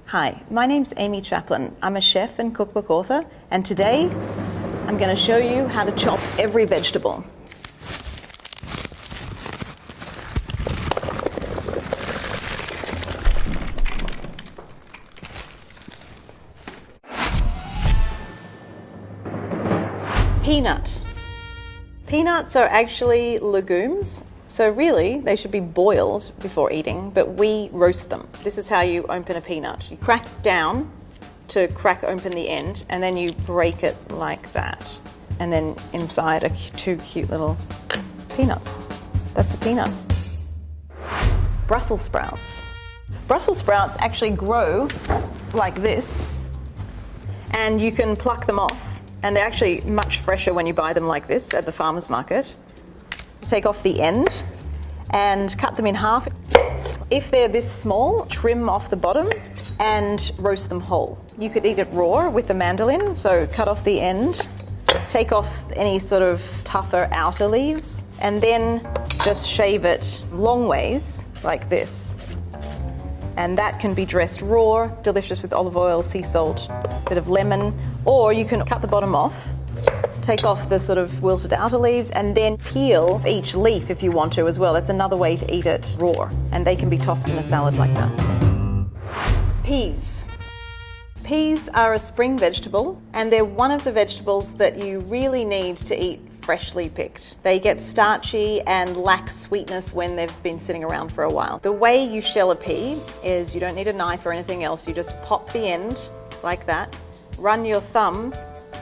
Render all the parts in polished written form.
Hi, my name's Amy Chaplin. I'm a chef and cookbook author, and today I'm going to show you how to chop every vegetable. Peanut. Peanuts are actually legumes, so really they should be boiled before eating, but we roast them. This is how you open a peanut. You crack down to crack open the end, and then you break it like that. And then inside are two cute little peanuts. That's a peanut. Brussels sprouts. Brussels sprouts actually grow like this, and you can pluck them off, and they're actually much fresher when you buy them like this at the farmer's market. Take off the end and cut them in half. If they're this small, trim off the bottom and roast them whole. You could eat it raw with the mandolin, so cut off the end, take off any sort of tougher outer leaves, and then just shave it long ways like this. And that can be dressed raw, delicious with olive oil, sea salt, bit of lemon, or you can cut the bottom off, take off the sort of wilted outer leaves, and then peel each leaf if you want to as well. That's another way to eat it raw, and they can be tossed in a salad like that. Peas. Peas are a spring vegetable, and they're one of the vegetables that you really need to eat freshly picked. They get starchy and lack sweetness when they've been sitting around for a while. The way you shell a pea is you don't need a knife or anything else. You just pop the end like that, run your thumb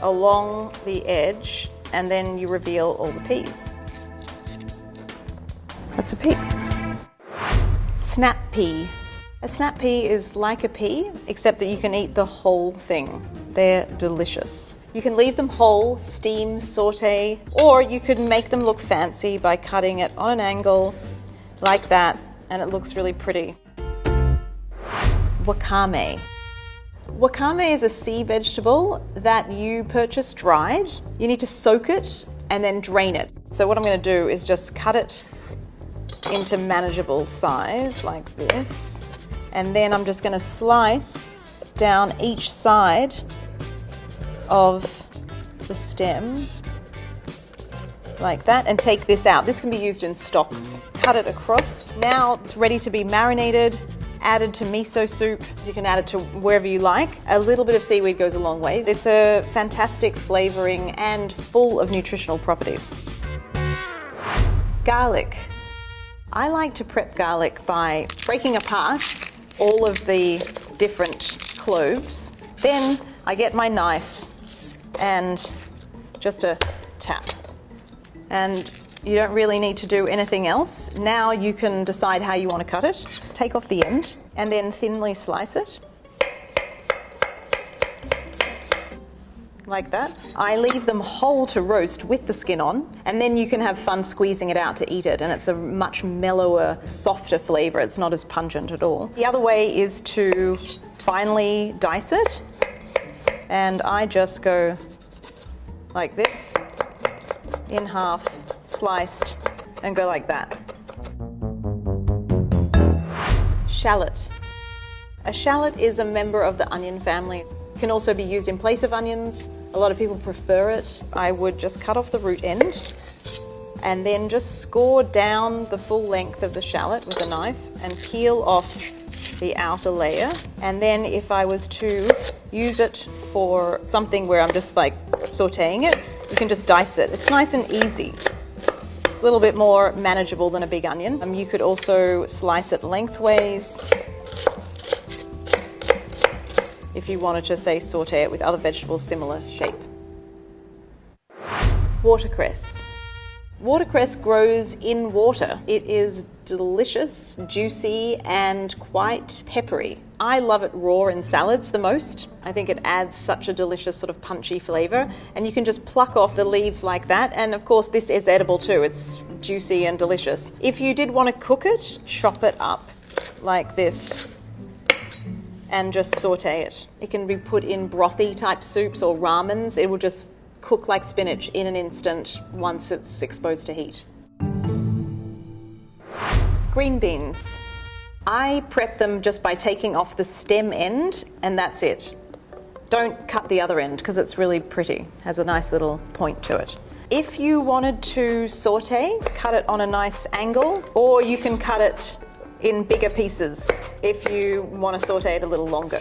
along the edge, and then you reveal all the peas. That's a pea. Snap pea. A snap pea is like a pea, except that you can eat the whole thing. They're delicious. You can leave them whole, steam, saute, or you could make them look fancy by cutting it on an angle like that, and it looks really pretty. Wakame. Wakame is a sea vegetable that you purchase dried. You need to soak it and then drain it. So what I'm going to do is just cut it into manageable size like this, and then I'm just going to slice down each side of the stem like that and take this out. This can be used in stocks. Cut it across. Now it's ready to be marinated, added to miso soup. You can add it to wherever you like. A little bit of seaweed goes a long way. It's a fantastic flavoring and full of nutritional properties. Garlic. I like to prep garlic by breaking apart all of the different cloves. Then I get my knife and just a tap. And you don't really need to do anything else. Now you can decide how you want to cut it. Take off the end and then thinly slice it. Like that. I leave them whole to roast with the skin on, and then you can have fun squeezing it out to eat it, and it's a much mellower, softer flavor. It's not as pungent at all. The other way is to finely dice it, and I just go like this, in half, sliced, and go like that. Shallot. A shallot is a member of the onion family. It can also be used in place of onions. A lot of people prefer it. I would just cut off the root end and then just score down the full length of the shallot with a knife and peel off the outer layer. And then if I was to use it for something where I'm just like sauteing it, you can just dice it. It's nice and easy. A little bit more manageable than a big onion. You could also slice it lengthways if you wanted to, say, saute it with other vegetables similar shape. Watercress. Watercress grows in water. It is delicious, juicy, and quite peppery. I love it raw in salads the most. I think it adds such a delicious sort of punchy flavor, and you can just pluck off the leaves like that, and of course this is edible too. It's juicy and delicious. If you did want to cook it, chop it up like this and just saute it. It can be put in brothy type soups or ramens. It will just cook like spinach in an instant once it's exposed to heat. Green beans. I prep them just by taking off the stem end, and that's it. Don't cut the other end because it's really pretty, has a nice little point to it. If you wanted to saute, cut it on a nice angle, or you can cut it in bigger pieces if you want to saute it a little longer.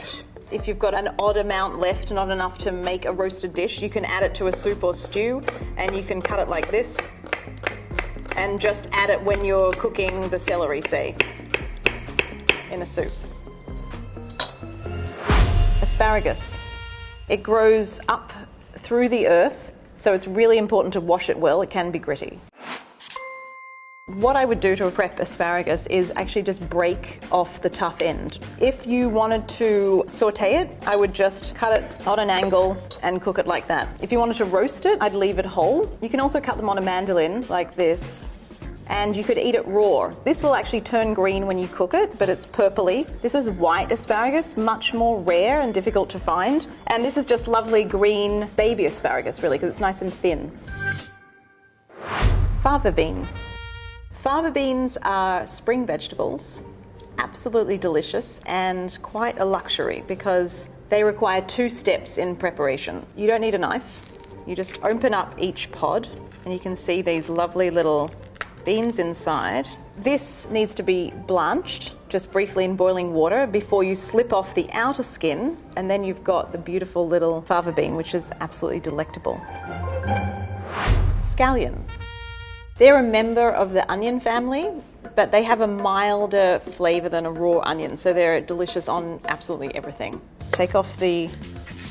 If you've got an odd amount left, not enough to make a roasted dish, you can add it to a soup or stew, and you can cut it like this and just add it when you're cooking the celery, say, in a soup. Asparagus. It grows up through the earth, so it's really important to wash it well. It can be gritty. What I would do to prep asparagus is actually just break off the tough end. If you wanted to saute it, I would just cut it on an angle and cook it like that. If you wanted to roast it, I'd leave it whole. You can also cut them on a mandolin like this, and you could eat it raw. This will actually turn green when you cook it, but it's purpley. This is white asparagus, much more rare and difficult to find. And this is just lovely green baby asparagus, really, because it's nice and thin. Fava bean. Fava beans are spring vegetables, absolutely delicious and quite a luxury because they require 2 steps in preparation. You don't need a knife. You just open up each pod and you can see these lovely little beans inside. This needs to be blanched just briefly in boiling water before you slip off the outer skin, and then you've got the beautiful little fava bean, which is absolutely delectable. Scallion. They're a member of the onion family, but they have a milder flavour than a raw onion, so they're delicious on absolutely everything. Take off the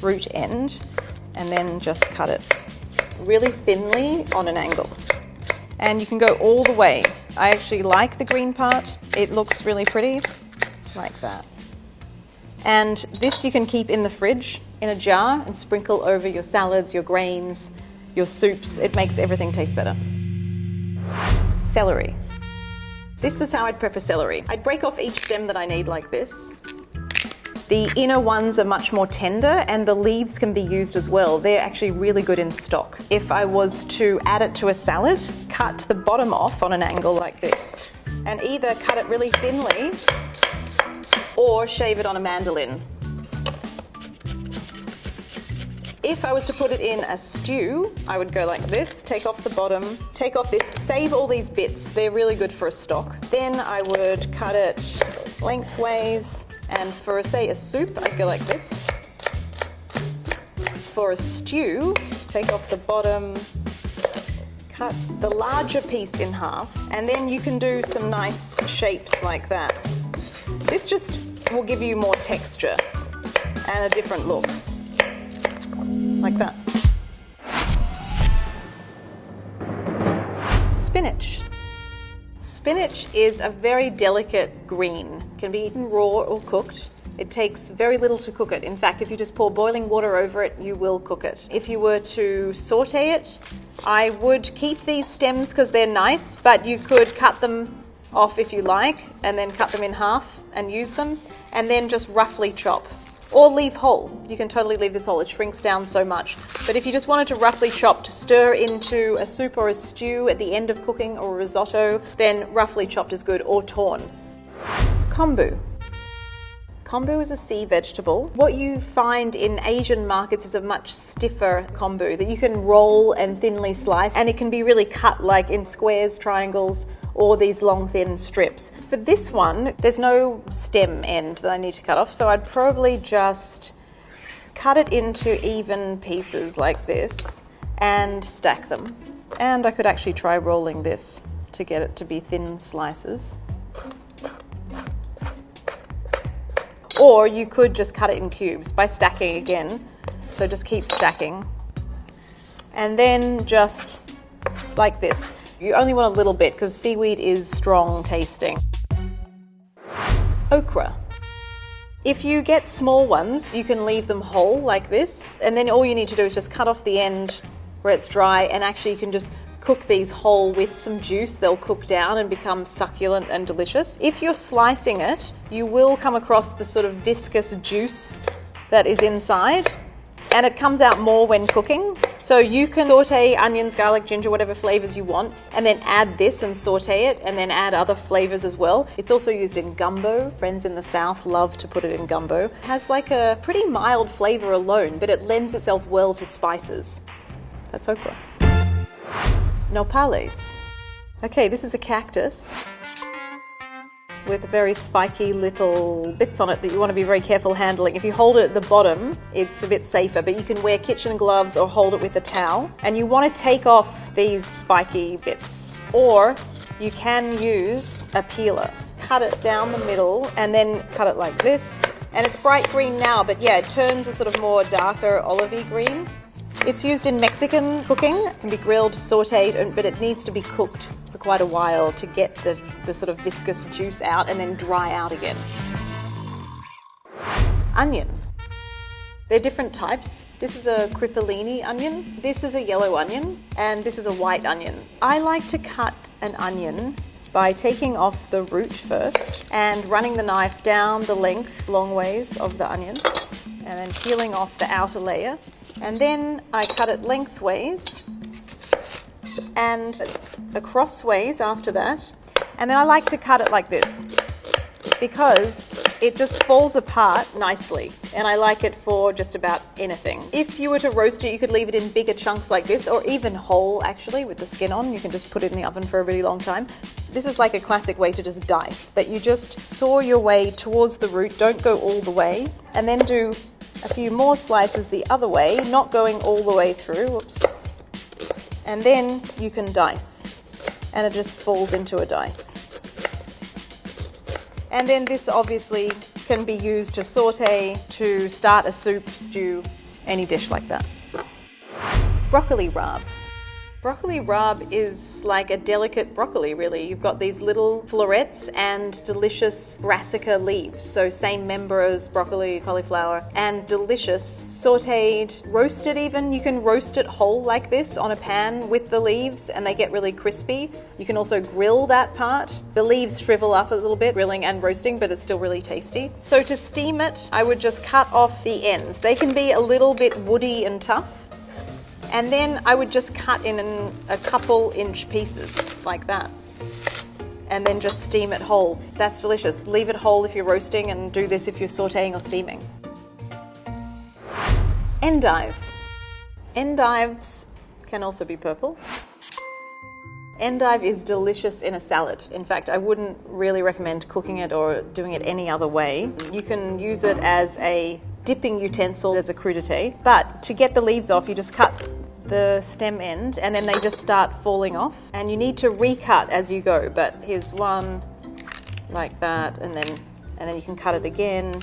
root end and then just cut it really thinly on an angle. And you can go all the way. I actually like the green part. It looks really pretty, like that. And this you can keep in the fridge in a jar and sprinkle over your salads, your grains, your soups. It makes everything taste better. Celery. This is how I'd prep a celery. I'd break off each stem that I need like this. The inner ones are much more tender, and the leaves can be used as well. They're actually really good in stock. If I was to add it to a salad, cut the bottom off on an angle like this, and either cut it really thinly or shave it on a mandolin. If I was to put it in a stew, I would go like this, take off the bottom, take off this, save all these bits. They're really good for a stock. Then I would cut it lengthways, and for, say, a soup, I'd go like this. For a stew, take off the bottom, cut the larger piece in half, and then you can do some nice shapes like that. This just will give you more texture and a different look. Like that. Spinach. Spinach is a very delicate green. It can be eaten raw or cooked. It takes very little to cook it. In fact, if you just pour boiling water over it, you will cook it. If you were to saute it, I would keep these stems because they're nice, but you could cut them off if you like, and then cut them in half and use them, and then just roughly chop. Or leave whole. You can totally leave this whole. It shrinks down so much. But if you just wanted to roughly chop to stir into a soup or a stew at the end of cooking or a risotto, then roughly chopped is good, or torn. Kombu. Kombu is a sea vegetable. What you find in Asian markets is a much stiffer kombu that you can roll and thinly slice, and it can be really cut like in squares, triangles, or these long thin strips. For this one, there's no stem end that I need to cut off, so I'd probably just cut it into even pieces like this and stack them. And I could actually try rolling this to get it to be thin slices. Or you could just cut it in cubes by stacking again. So just keep stacking. And then just like this. You only want a little bit because seaweed is strong tasting. Okra. If you get small ones, you can leave them whole like this, and then all you need to do is just cut off the end where it's dry, and actually you can just cook these whole with some juice. They'll cook down and become succulent and delicious. If you're slicing it, you will come across the sort of viscous juice that is inside, and it comes out more when cooking. So you can saute onions, garlic, ginger, whatever flavors you want, and then add this and saute it, and then add other flavors as well. It's also used in gumbo. Friends in the South love to put it in gumbo. It has like a pretty mild flavor alone, but it lends itself well to spices. That's okra. Nopales. Okay, this is a cactus with very spiky little bits on it that you want to be very careful handling. If you hold it at the bottom, it's a bit safer, but you can wear kitchen gloves or hold it with a towel. And you want to take off these spiky bits, or you can use a peeler. Cut it down the middle and then cut it like this. And it's bright green now, but yeah, it turns a sort of more darker olivey green. It's used in Mexican cooking. It can be grilled, sauteed, but it needs to be cooked for quite a while to get the sort of viscous juice out and then dry out again. Onion. They're different types. This is a cripellini onion, this is a yellow onion, and this is a white onion. I like to cut an onion by taking off the root first and running the knife down the length, long ways of the onion, and then peeling off the outer layer. And then I cut it lengthways and across ways after that. And then I like to cut it like this because it just falls apart nicely, and I like it for just about anything. If you were to roast it, you could leave it in bigger chunks like this, or even whole actually with the skin on. You can just put it in the oven for a really long time. This is like a classic way to just dice, but you just saw your way towards the root, don't go all the way, and then do a few more slices the other way, not going all the way through, whoops. And then you can dice, and it just falls into a dice. And then this obviously can be used to saute, to start a soup, stew, any dish like that. Broccoli rabe. Broccoli rabe is like a delicate broccoli, really. You've got these little florets and delicious brassica leaves. So same member as broccoli, cauliflower, and delicious. Sauteed, roasted even. You can roast it whole like this on a pan with the leaves and they get really crispy. You can also grill that part. The leaves shrivel up a little bit, grilling and roasting, but it's still really tasty. So to steam it, I would just cut off the ends. They can be a little bit woody and tough. And then I would just cut in a couple inch pieces like that. And then just steam it whole. That's delicious. Leave it whole if you're roasting, and do this if you're sauteing or steaming. Endive. Endives can also be purple. Endive is delicious in a salad. In fact, I wouldn't really recommend cooking it or doing it any other way. You can use it as a dipping utensil, as a crudité, but to get the leaves off, you just cut the stem end and then they just start falling off, and you need to recut as you go. But here's one like that, and then you can cut it again.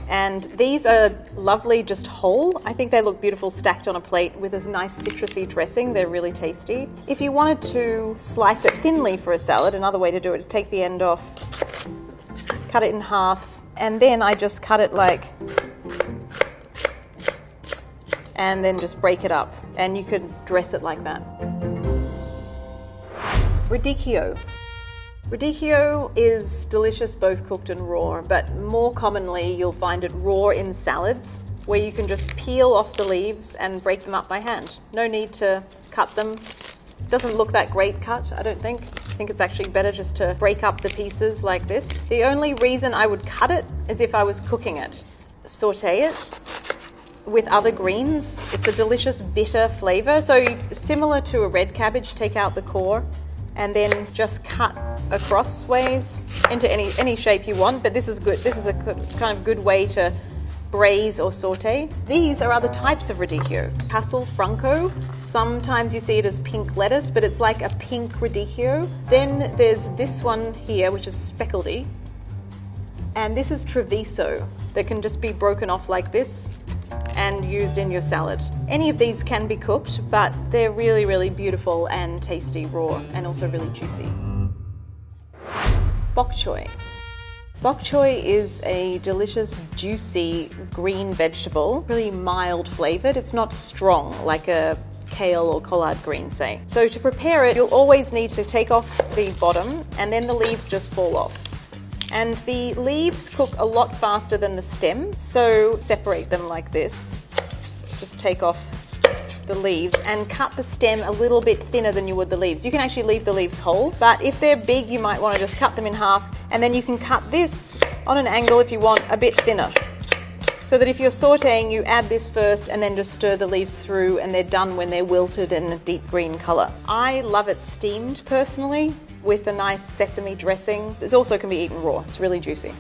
And these are lovely just whole. I think they look beautiful stacked on a plate with this nice citrusy dressing. They're really tasty. If you wanted to slice it thinly for a salad, another way to do it is take the end off, cut it in half, and then I just cut it like, and then just break it up, and you could dress it like that. Radicchio. Radicchio is delicious both cooked and raw, but more commonly you'll find it raw in salads, where you can just peel off the leaves and break them up by hand. No need to cut them. Doesn't look that great cut, I don't think. I think it's actually better just to break up the pieces like this. The only reason I would cut it is if I was cooking it. Saute it with other greens. It's a delicious bitter flavor. So similar to a red cabbage, take out the core and then just cut across ways into any shape you want. But this is good. This is a kind of good way to braise or saute. These are other types of radicchio. Castel Franco. Sometimes you see it as pink lettuce, but it's like a pink radicchio. Then there's this one here, which is speckledy. And this is Treviso, that can just be broken off like this and used in your salad. Any of these can be cooked, but they're really, really beautiful and tasty raw, and also really juicy. Bok choy. Bok choy is a delicious, juicy green vegetable, really mild flavored. It's not strong like a kale or collard green, say. So to prepare it, you'll always need to take off the bottom, and then the leaves just fall off. And the leaves cook a lot faster than the stem, so separate them like this. just take off the leaves and cut the stem a little bit thinner than you would the leaves. You can actually leave the leaves whole, but if they're big, you might want to just cut them in half, and then you can cut this on an angle if you want a bit thinner. So that if you're sauteing, you add this first and then just stir the leaves through, and they're done when they're wilted and a deep green color. I love it steamed personally with a nice sesame dressing. It also can be eaten raw. It's really juicy.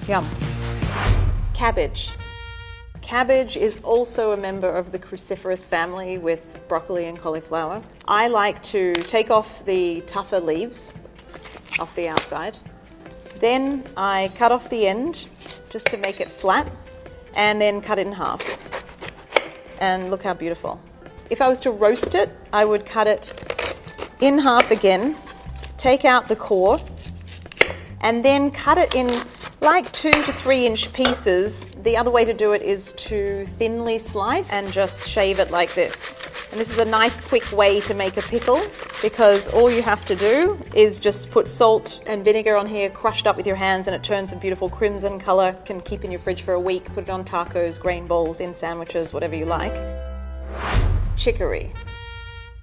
Yum. Cabbage. Cabbage is also a member of the cruciferous family with broccoli and cauliflower. I like to take off the tougher leaves off the outside. Then I cut off the end just to make it flat, and then cut it in half. And look how beautiful. If I was to roast it, I would cut it in half again, take out the core, and then cut it in like 2 to 3 inch pieces. The other way to do it is to thinly slice and just shave it like this. And this is a nice quick way to make a pickle, because all you have to do is just put salt and vinegar on here, crushed up with your hands, and it turns a beautiful crimson color. Can keep in your fridge for a week, put it on tacos, grain bowls, in sandwiches, whatever you like. Chicory.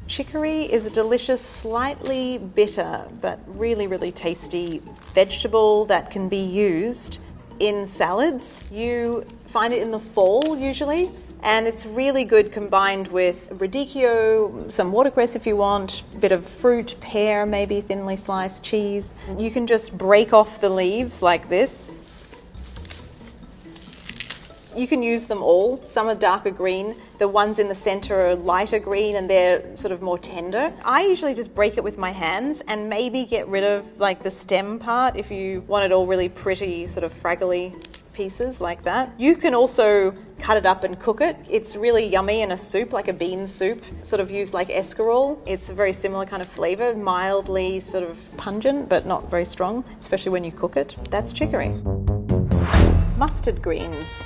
Chicory is a delicious, slightly bitter, but really, really tasty vegetable that can be used in salads. You find it in the fall usually, and it's really good combined with radicchio, some watercress if you want, a bit of fruit, pear maybe, thinly sliced, cheese. You can just break off the leaves like this. You can use them all. Some are darker green. The ones in the center are lighter green, and they're sort of more tender. I usually just break it with my hands and maybe get rid of like the stem part if you want it all really pretty, sort of fraggly pieces like that. You can also cut it up and cook it. It's really yummy in a soup, like a bean soup, sort of used like escarole. It's a very similar kind of flavor, mildly sort of pungent, but not very strong, especially when you cook it. That's chicory. Mustard greens.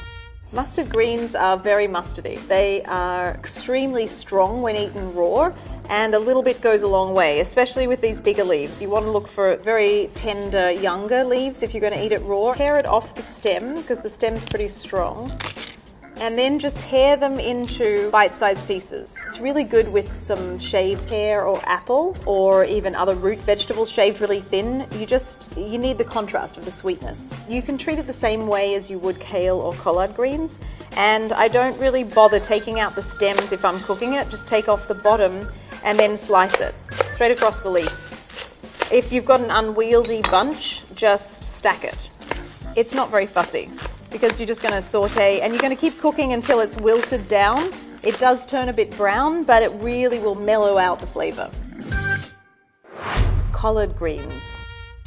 Mustard greens are very mustardy. They are extremely strong when eaten raw, and a little bit goes a long way, especially with these bigger leaves. You want to look for very tender, younger leaves if you're going to eat it raw. Tear it off the stem, because the stem's pretty strong, and then just tear them into bite-sized pieces. It's really good with some shaved pear or apple, or even other root vegetables shaved really thin. You need the contrast of the sweetness. You can treat it the same way as you would kale or collard greens, and I don't really bother taking out the stems if I'm cooking it. Just take off the bottom and then slice it straight across the leaf. If you've got an unwieldy bunch, just stack it. It's not very fussy, because you're just going to saute and you're going to keep cooking until it's wilted down. It does turn a bit brown, but it really will mellow out the flavor. Collard greens.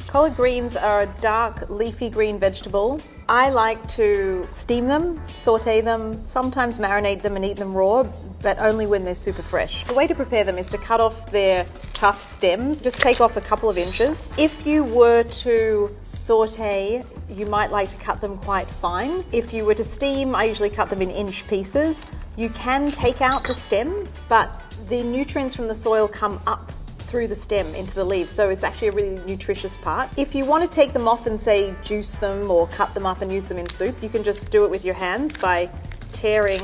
Collard greens are a dark leafy green vegetable. I like to steam them, saute them, sometimes marinate them and eat them raw, but only when they're super fresh. The way to prepare them is to cut off their tough stems. Just take off a couple of inches. If you were to saute, you might like to cut them quite fine. If you were to steam, I usually cut them in inch pieces. You can take out the stem, but the nutrients from the soil come up through the stem into the leaves, so it's actually a really nutritious part. If you want to take them off and say juice them or cut them up and use them in soup, you can just do it with your hands by tearing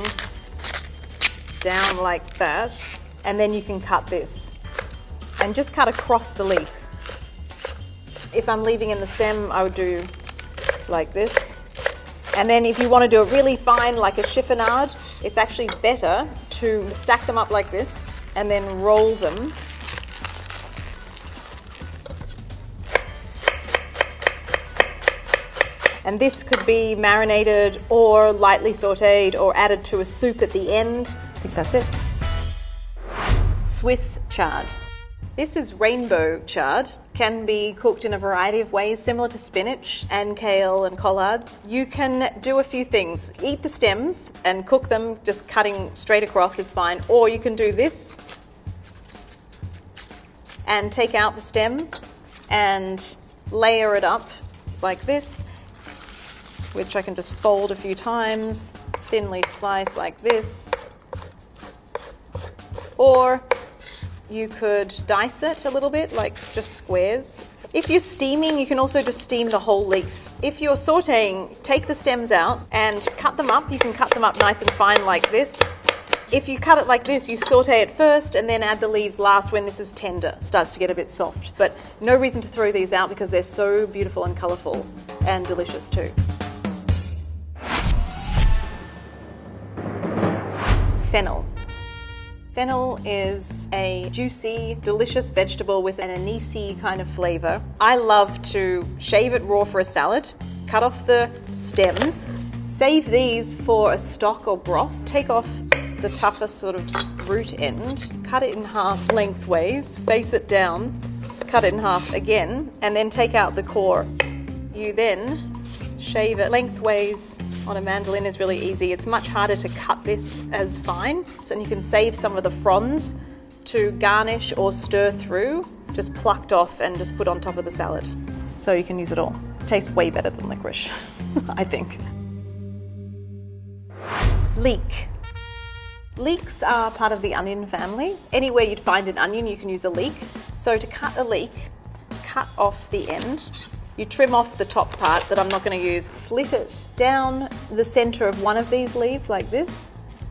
down like that, and then you can cut this and just cut across the leaf. If I'm leaving in the stem, I would do like this. And then if you want to do it really fine like a chiffonade, it's actually better to stack them up like this and then roll them. And this could be marinated or lightly sauteed or added to a soup at the end. I think that's it. Swiss chard. This is rainbow chard. Can be cooked in a variety of ways, similar to spinach and kale and collards. You can do a few things. Eat the stems and cook them, just cutting straight across is fine. Or you can do this and take out the stem and layer it up like this, which I can just fold a few times, thinly slice like this. Or you could dice it a little bit, like just squares. If you're steaming, you can also just steam the whole leaf. If you're sauteing, take the stems out and cut them up. You can cut them up nice and fine like this. If you cut it like this, you saute it first and then add the leaves last when this is tender, starts to get a bit soft. But no reason to throw these out because they're so beautiful and colourful and delicious too. Fennel. Fennel is a juicy, delicious vegetable with an anisey kind of flavour. I love to shave it raw for a salad, cut off the stems, save these for a stock or broth, take off the toughest sort of root end, cut it in half lengthways, face it down, cut it in half again, and then take out the core. You then shave it lengthways. On a mandolin is really easy. It's much harder to cut this as fine, so you can save some of the fronds to garnish or stir through, just plucked off and just put on top of the salad. So you can use it all. It tastes way better than licorice, I think. Leek. Leeks are part of the onion family. Anywhere you'd find an onion, you can use a leek. So to cut a leek, cut off the end. You trim off the top part that I'm not going to use, slit it down the center of one of these leaves like this,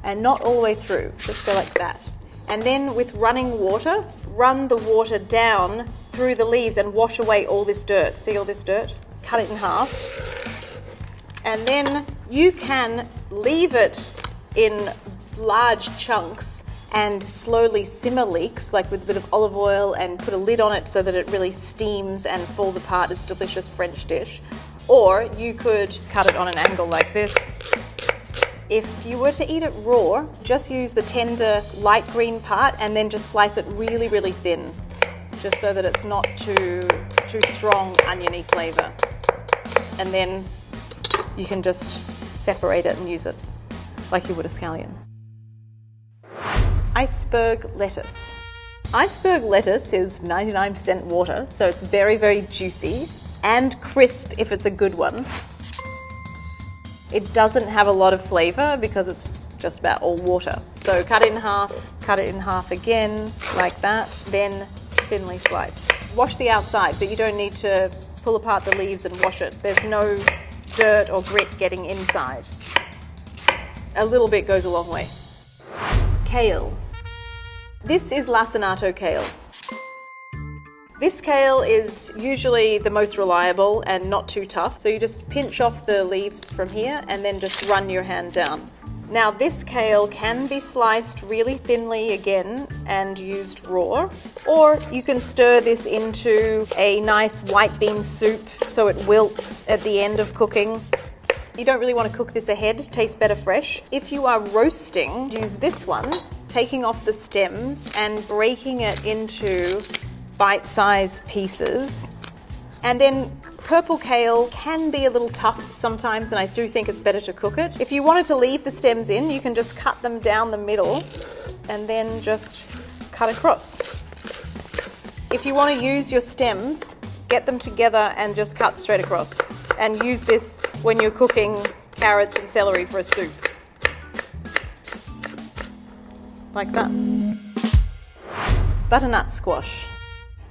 and not all the way through, just go like that. And then with running water, run the water down through the leaves and wash away all this dirt. See all this dirt? Cut it in half. And then you can leave it in large chunks and slowly simmer leeks, like with a bit of olive oil, and put a lid on it so that it really steams and falls apart as a delicious French dish. Or you could cut it on an angle like this. If you were to eat it raw, just use the tender light green part and then just slice it really, really thin, just so that it's not too strong oniony flavour. And then you can just separate it and use it like you would a scallion. Iceberg lettuce. Iceberg lettuce is 99% water, so it's very, very juicy and crisp if it's a good one. It doesn't have a lot of flavour because it's just about all water. So cut it in half again, like that, then thinly slice. Wash the outside, but you don't need to pull apart the leaves and wash it. There's no dirt or grit getting inside. A little bit goes a long way. Kale. This is lacinato kale. This kale is usually the most reliable and not too tough, so you just pinch off the leaves from here and then just run your hand down. Now this kale can be sliced really thinly again and used raw, or you can stir this into a nice white bean soup so it wilts at the end of cooking. You don't really want to cook this ahead, it tastes better fresh. If you are roasting, use this one, taking off the stems and breaking it into bite-sized pieces. And then purple kale can be a little tough sometimes, and I do think it's better to cook it. If you wanted to leave the stems in, you can just cut them down the middle and then just cut across. If you want to use your stems, get them together and just cut straight across. And use this when you're cooking carrots and celery for a soup. Like that. Butternut squash.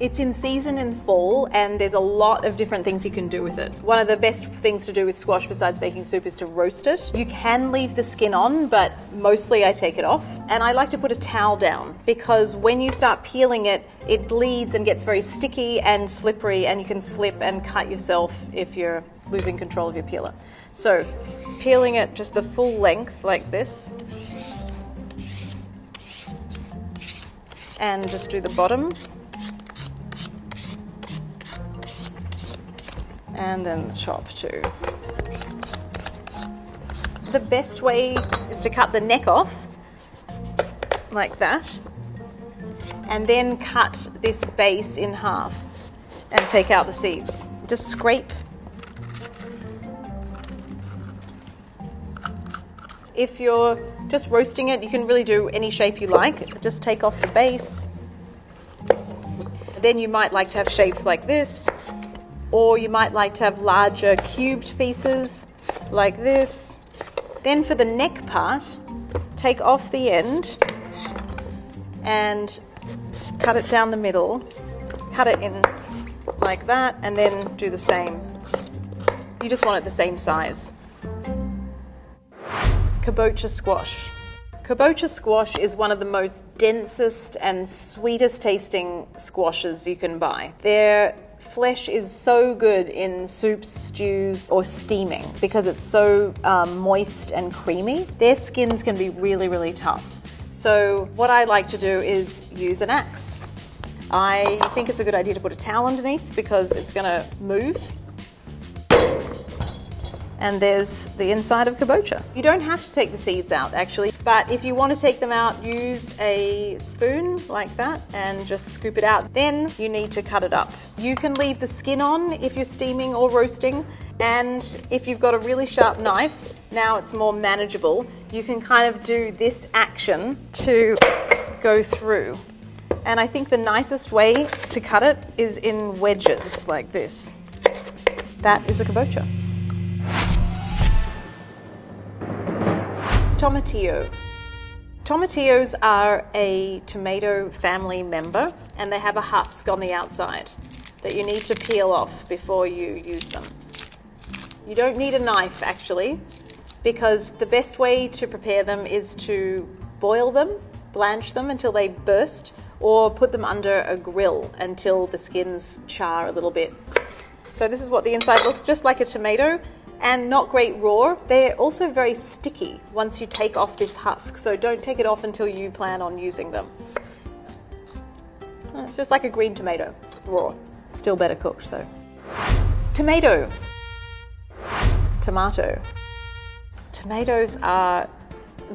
It's in season in fall and there's a lot of different things you can do with it. One of the best things to do with squash besides making soup is to roast it. You can leave the skin on, but mostly I take it off. And I like to put a towel down because when you start peeling it, it bleeds and gets very sticky and slippery, and you can slip and cut yourself if you're losing control of your peeler. So peeling it just the full length like this, and just do the bottom. And then the top too. The best way is to cut the neck off, like that, and then cut this base in half and take out the seeds. Just scrape. If you're just roasting it, you can really do any shape you like. Just take off the base. Then you might like to have shapes like this, or you might like to have larger cubed pieces like this. Then for the neck part, take off the end and cut it down the middle, cut it in like that, and then do the same. You just want it the same size. Kabocha squash. Kabocha squash is one of the most densest and sweetest tasting squashes you can buy. Their flesh is so good in soups, stews, or steaming because it's so moist and creamy. Their skins can be really, really tough. So what I like to do is use an axe. I think it's a good idea to put a towel underneath because it's going to move. And there's the inside of kabocha. You don't have to take the seeds out actually, but if you want to take them out, use a spoon like that and just scoop it out. Then you need to cut it up. You can leave the skin on if you're steaming or roasting, and if you've got a really sharp knife, now it's more manageable, you can kind of do this action to go through. And I think the nicest way to cut it is in wedges like this. That is a kabocha. Tomatillo. Tomatillos are a tomato family member, and they have a husk on the outside that you need to peel off before you use them. You don't need a knife actually, because the best way to prepare them is to boil them, blanch them until they burst, or put them under a grill until the skins char a little bit. So this is what the inside looks, just like a tomato, and not great raw. They're also very sticky once you take off this husk, so don't take it off until you plan on using them. It's just like a green tomato, raw. Still better cooked though. Tomato. Tomato. Tomatoes are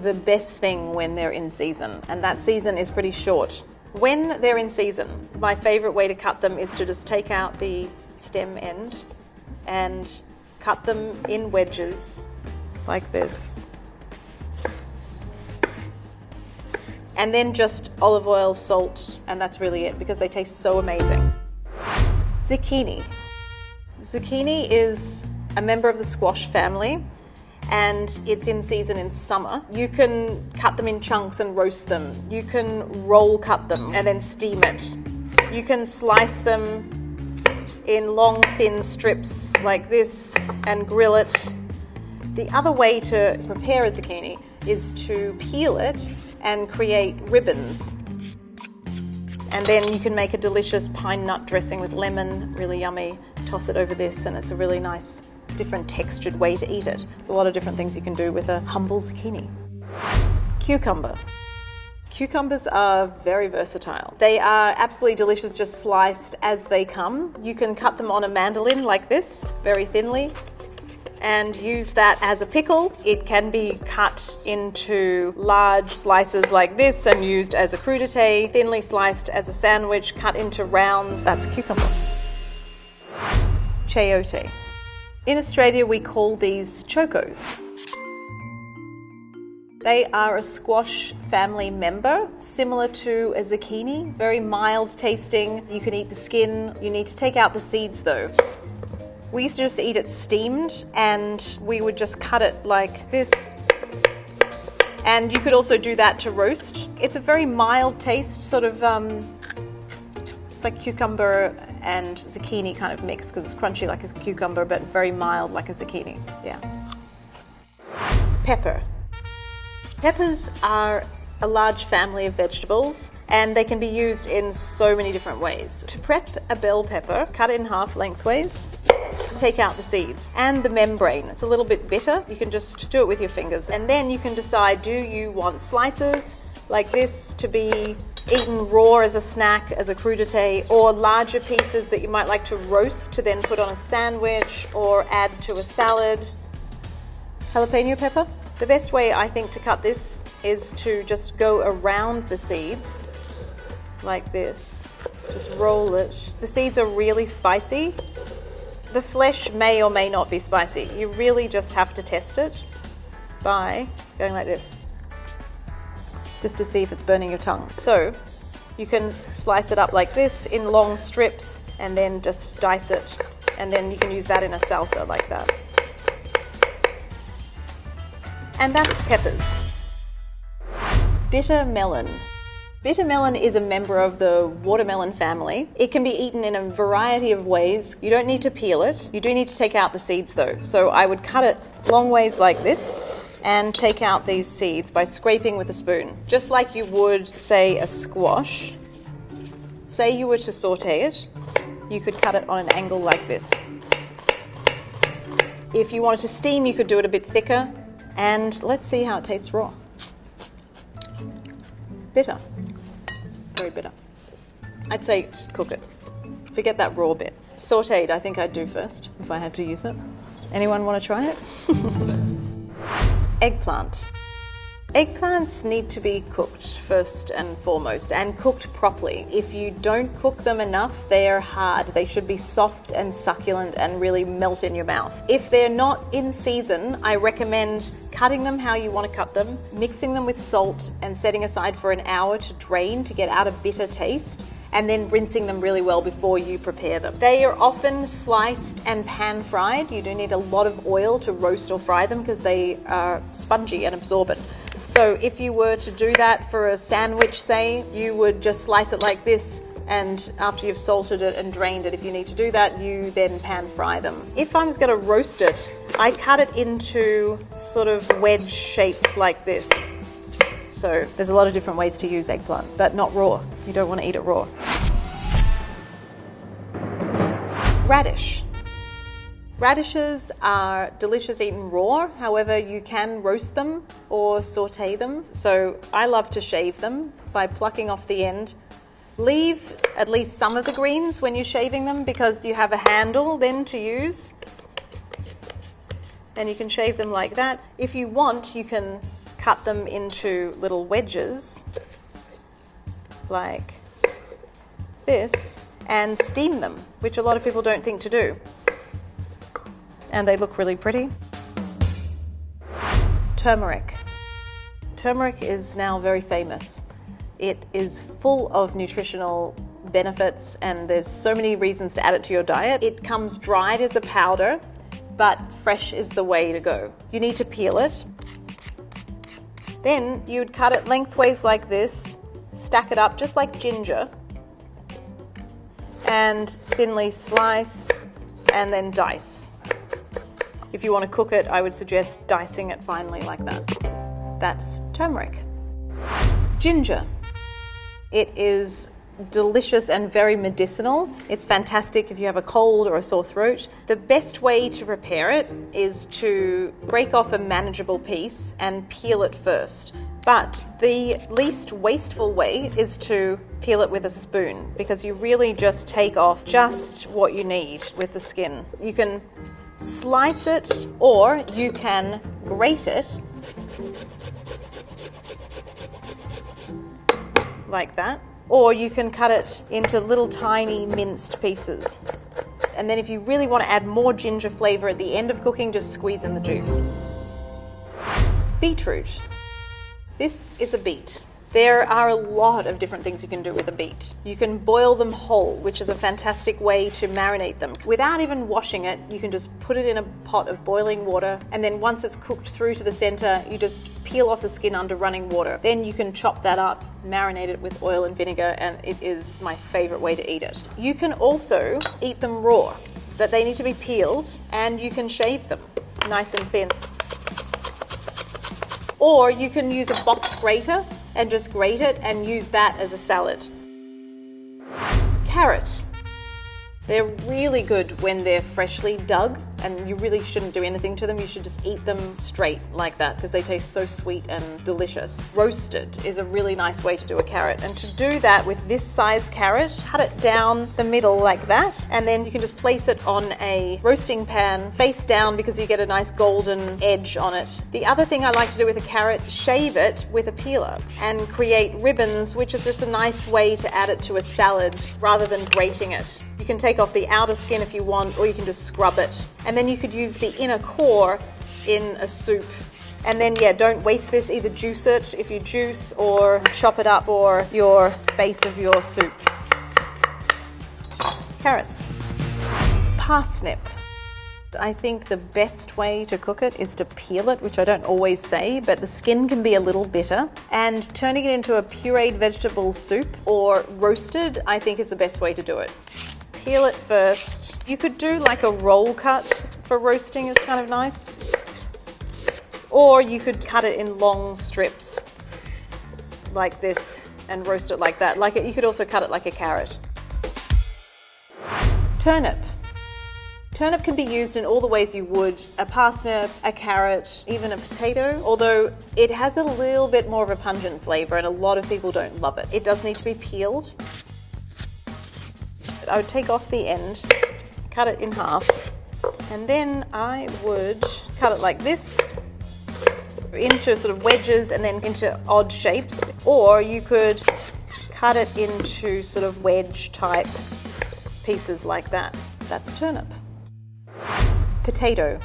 the best thing when they're in season, and that season is pretty short. When they're in season, my favorite way to cut them is to just take out the stem end and cut them in wedges like this. And then just olive oil, salt, and that's really it because they taste so amazing. Zucchini. Zucchini is a member of the squash family, and it's in season in summer. You can cut them in chunks and roast them. You can roll cut them and then steam it. You can slice them in long thin strips like this and grill it. The other way to prepare a zucchini is to peel it and create ribbons. And then you can make a delicious pine nut dressing with lemon, really yummy. Toss it over this and it's a really nice, different textured way to eat it. There's a lot of different things you can do with a humble zucchini. Cucumber. Cucumbers are very versatile. They are absolutely delicious just sliced as they come. You can cut them on a mandolin like this, very thinly, and use that as a pickle. It can be cut into large slices like this and used as a crudité, thinly sliced as a sandwich, cut into rounds. That's cucumber. Chayote. In Australia, we call these chocos. They are a squash family member, similar to a zucchini, very mild tasting. You can eat the skin. You need to take out the seeds though. We used to just eat it steamed, and we would just cut it like this. And you could also do that to roast. It's a very mild taste, sort of, it's like cucumber and zucchini kind of mixed because it's crunchy like a cucumber, but very mild like a zucchini, yeah. Pepper. Peppers are a large family of vegetables, and they can be used in so many different ways. To prep a bell pepper, cut it in half lengthways, take out the seeds and the membrane. It's a little bit bitter. You can just do it with your fingers, and then you can decide, do you want slices like this to be eaten raw as a snack, as a crudité, or larger pieces that you might like to roast to then put on a sandwich or add to a salad. Jalapeno pepper. The best way I think to cut this is to just go around the seeds like this. Just roll it. The seeds are really spicy. The flesh may or may not be spicy. You really just have to test it by going like this, just to see if it's burning your tongue. So you can slice it up like this in long strips and then just dice it, and then you can use that in a salsa like that. And that's peppers. Bitter melon. Bitter melon is a member of the watermelon family. It can be eaten in a variety of ways. You don't need to peel it. You do need to take out the seeds though. So I would cut it long ways like this and take out these seeds by scraping with a spoon. Just like you would, say, a squash. Say you were to saute it, you could cut it on an angle like this. If you wanted to steam, you could do it a bit thicker. And let's see how it tastes raw. Bitter. Very bitter. I'd say cook it. Forget that raw bit. Sauteed, I think I'd do first if I had to use it. Anyone want to try it? Eggplant. Eggplants need to be cooked first and foremost, and cooked properly. If you don't cook them enough, they're hard. They should be soft and succulent and really melt in your mouth. If they're not in season, I recommend cutting them how you want to cut them, mixing them with salt and setting aside for an hour to drain to get out a bitter taste, and then rinsing them really well before you prepare them. They are often sliced and pan fried. You do need a lot of oil to roast or fry them because they are spongy and absorbent. So if you were to do that for a sandwich, say, you would just slice it like this, and after you've salted it and drained it, if you need to do that, you then pan fry them. If I was going to roast it, I cut it into sort of wedge shapes like this. So there's a lot of different ways to use eggplant, but not raw. You don't want to eat it raw. Radish. Radishes are delicious eaten raw, however you can roast them or saute them. So I love to shave them by plucking off the end. Leave at least some of the greens when you're shaving them because you have a handle then to use. And you can shave them like that. If you want, you can cut them into little wedges like this and steam them, which a lot of people don't think to do. And they look really pretty. Turmeric. Turmeric is now very famous. It is full of nutritional benefits and there's so many reasons to add it to your diet. It comes dried as a powder, but fresh is the way to go. You need to peel it. Then you'd cut it lengthways like this, stack it up just like ginger, and thinly slice and then dice. If you want to cook it, I would suggest dicing it finely like that. That's turmeric. Ginger. It is delicious and very medicinal. It's fantastic if you have a cold or a sore throat. The best way to prepare it is to break off a manageable piece and peel it first. But the least wasteful way is to peel it with a spoon because you really just take off just what you need with the skin. You can slice it or you can grate it like that, or you can cut it into little tiny minced pieces. And then if you really want to add more ginger flavor at the end of cooking, just squeeze in the juice. Beetroot. This is a beet. There are a lot of different things you can do with a beet. You can boil them whole, which is a fantastic way to marinate them. Without even washing it, you can just put it in a pot of boiling water, and then once it's cooked through to the center, you just peel off the skin under running water. Then you can chop that up, marinate it with oil and vinegar, and it is my favorite way to eat it. You can also eat them raw, but they need to be peeled, and you can shave them nice and thin. Or you can use a box grater and just grate it and use that as a salad. Carrot. They're really good when they're freshly dug, and you really shouldn't do anything to them. You should just eat them straight like that because they taste so sweet and delicious. Roasted is a really nice way to do a carrot, and to do that with this size carrot, cut it down the middle like that, and then you can just place it on a roasting pan face down because you get a nice golden edge on it. The other thing I like to do with a carrot, shave it with a peeler and create ribbons, which is just a nice way to add it to a salad rather than grating it. You can take off the outer skin if you want, or you can just scrub it. And then you could use the inner core in a soup. And then, yeah, don't waste this. Either juice it if you juice, or chop it up for your base of your soup. Carrots. Parsnip. I think the best way to cook it is to peel it, which I don't always say, but the skin can be a little bitter. And turning it into a pureed vegetable soup or roasted, I think is the best way to do it. Peel it first. You could do like a roll cut for roasting, is kind of nice. Or you could cut it in long strips like this and roast it like that. You could also cut it like a carrot. Turnip. Turnip can be used in all the ways you would a parsnip, a carrot, even a potato, although it has a little bit more of a pungent flavour and a lot of people don't love it. It does need to be peeled. I would take off the end, cut it in half, and then I would cut it like this into sort of wedges and then into odd shapes, or you could cut it into sort of wedge type pieces like that. That's a turnip. Potato.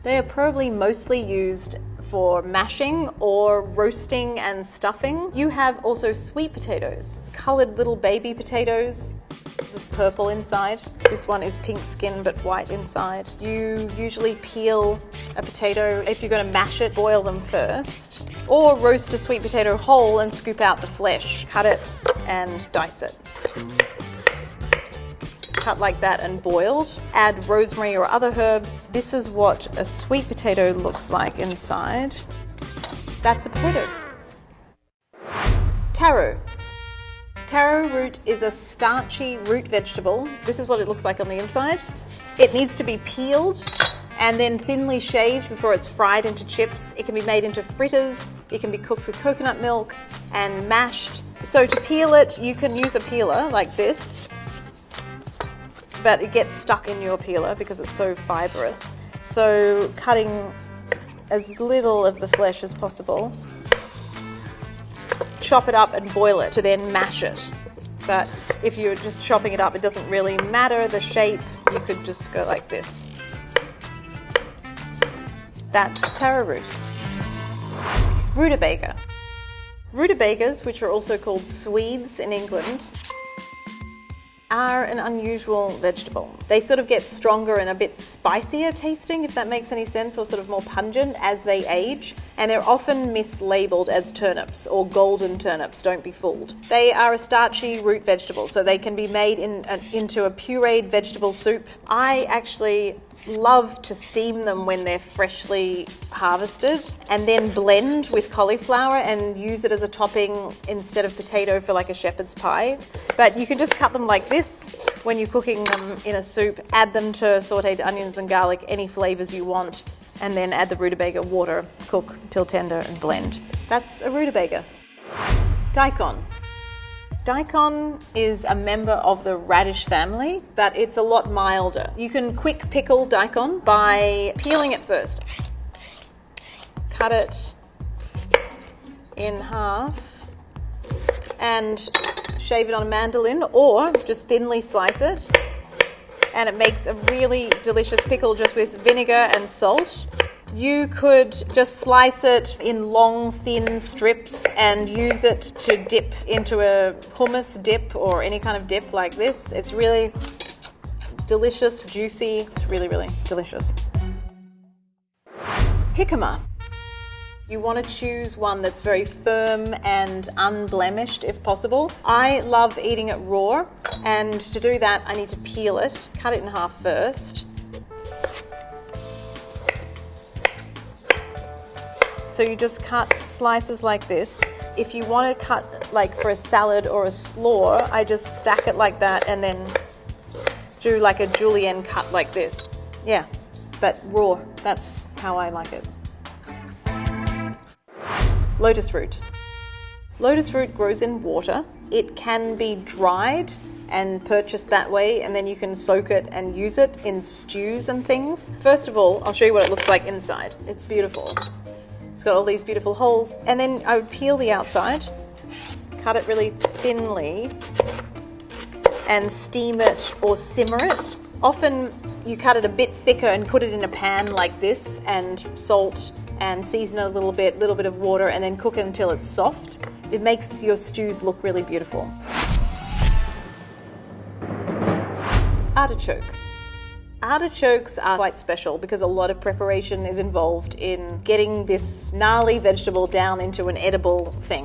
They are probably mostly used for mashing or roasting and stuffing. You have also sweet potatoes, coloured little baby potatoes. This is purple inside. This one is pink skin but white inside. You usually peel a potato. If you're going to mash it, boil them first. Or roast a sweet potato whole and scoop out the flesh. Cut it and dice it. Cut like that and boiled. Add rosemary or other herbs. This is what a sweet potato looks like inside. That's a potato. Taro. Taro root is a starchy root vegetable. This is what it looks like on the inside. It needs to be peeled and then thinly shaved before it's fried into chips. It can be made into fritters. It can be cooked with coconut milk and mashed. So to peel it, you can use a peeler like this, but it gets stuck in your peeler because it's so fibrous. So cutting as little of the flesh as possible. Chop it up and boil it to then mash it. But if you're just chopping it up, it doesn't really matter the shape. You could just go like this. That's taro root. Rutabaga. Rutabagas, which are also called swedes in England, are an unusual vegetable. They sort of get stronger and a bit spicier tasting, if that makes any sense, or sort of more pungent as they age, and they're often mislabeled as turnips or golden turnips, don't be fooled. They are a starchy root vegetable, so they can be made into a pureed vegetable soup. I actually love to steam them when they're freshly harvested and then blend with cauliflower and use it as a topping instead of potato for like a shepherd's pie. But you can just cut them like this when you're cooking them in a soup, add them to sauteed onions and garlic, any flavours you want, and then add the rutabaga water, cook till tender and blend. That's a rutabaga. Daikon. Daikon is a member of the radish family, but it's a lot milder. You can quick pickle daikon by peeling it first. Cut it in half and shave it on a mandolin, or just thinly slice it. And it makes a really delicious pickle just with vinegar and salt. You could just slice it in long, thin strips and use it to dip into a hummus dip or any kind of dip like this. It's really delicious, juicy. It's really, really delicious. Jicama. You want to choose one that's very firm and unblemished if possible. I love eating it raw, and to do that I need to peel it, cut it in half first. So you just cut slices like this. If you want to cut like for a salad or a slaw, I just stack it like that and then do like a julienne cut like this. Yeah, but raw. That's how I like it. Lotus root. Lotus root grows in water. It can be dried and purchased that way, and then you can soak it and use it in stews and things. First of all, I'll show you what it looks like inside. It's beautiful. It's got all these beautiful holes. And then I would peel the outside, cut it really thinly, and steam it or simmer it. Often you cut it a bit thicker and put it in a pan like this, and salt and season it a little bit of water, and then cook it until it's soft. It makes your stews look really beautiful. Artichoke. Artichokes are quite special because a lot of preparation is involved in getting this gnarly vegetable down into an edible thing.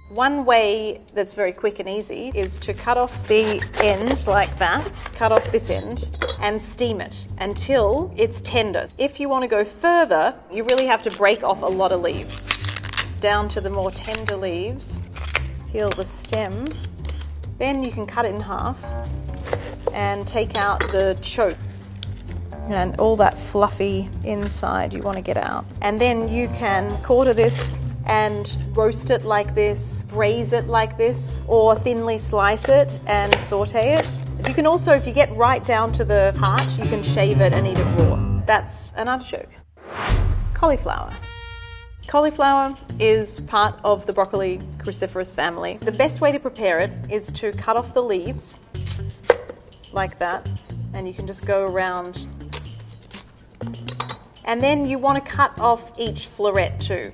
One way that's very quick and easy is to cut off the end like that, cut off this end, and steam it until it's tender. If you want to go further, you really have to break off a lot of leaves. Down to the more tender leaves, peel the stem, then you can cut it in half and take out the choke. And all that fluffy inside you want to get out. And then you can quarter this and roast it like this, braise it like this, or thinly slice it and saute it. You can also, if you get right down to the heart, you can shave it and eat it raw. That's an artichoke. Cauliflower. Cauliflower is part of the broccoli cruciferous family. The best way to prepare it is to cut off the leaves like that, and you can just go around. And then you want to cut off each floret too.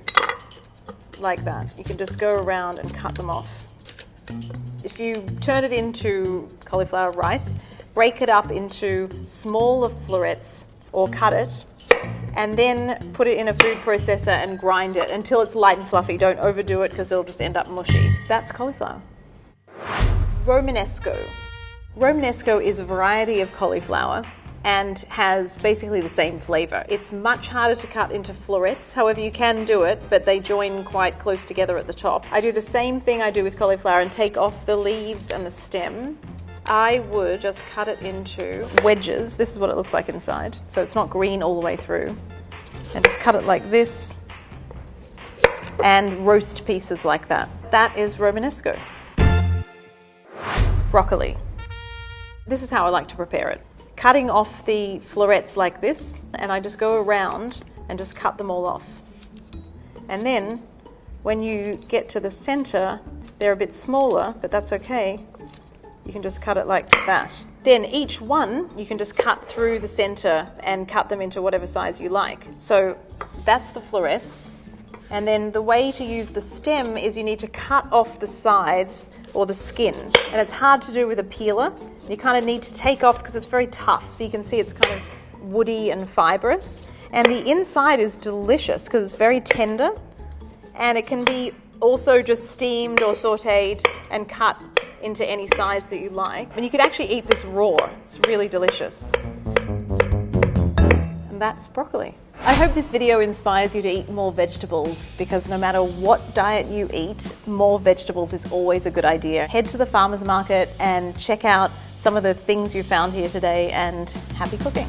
Like that. You can just go around and cut them off. If you turn it into cauliflower rice, break it up into smaller florets or cut it, and then put it in a food processor and grind it until it's light and fluffy. Don't overdo it because it'll just end up mushy. That's cauliflower. Romanesco. Romanesco is a variety of cauliflower and has basically the same flavour. It's much harder to cut into florets, however you can do it, but they join quite close together at the top. I do the same thing I do with cauliflower and take off the leaves and the stem. I would just cut it into wedges. This is what it looks like inside, so it's not green all the way through. And just cut it like this and roast pieces like that. That is Romanesco. Broccoli. This is how I like to prepare it. Cutting off the florets like this, and I just go around and just cut them all off. And then when you get to the center, they're a bit smaller, but that's okay. You can just cut it like that. Then each one, you can just cut through the center and cut them into whatever size you like. So that's the florets. And then the way to use the stem is you need to cut off the sides or the skin. And it's hard to do with a peeler. You kind of need to take off because it's very tough. So you can see it's kind of woody and fibrous. And the inside is delicious because it's very tender. And it can be also just steamed or sauteed and cut into any size that you like. And you could actually eat this raw. It's really delicious. And that's broccoli. I hope this video inspires you to eat more vegetables, because no matter what diet you eat, more vegetables is always a good idea. Head to the farmer's market and check out some of the things you found here today, and happy cooking.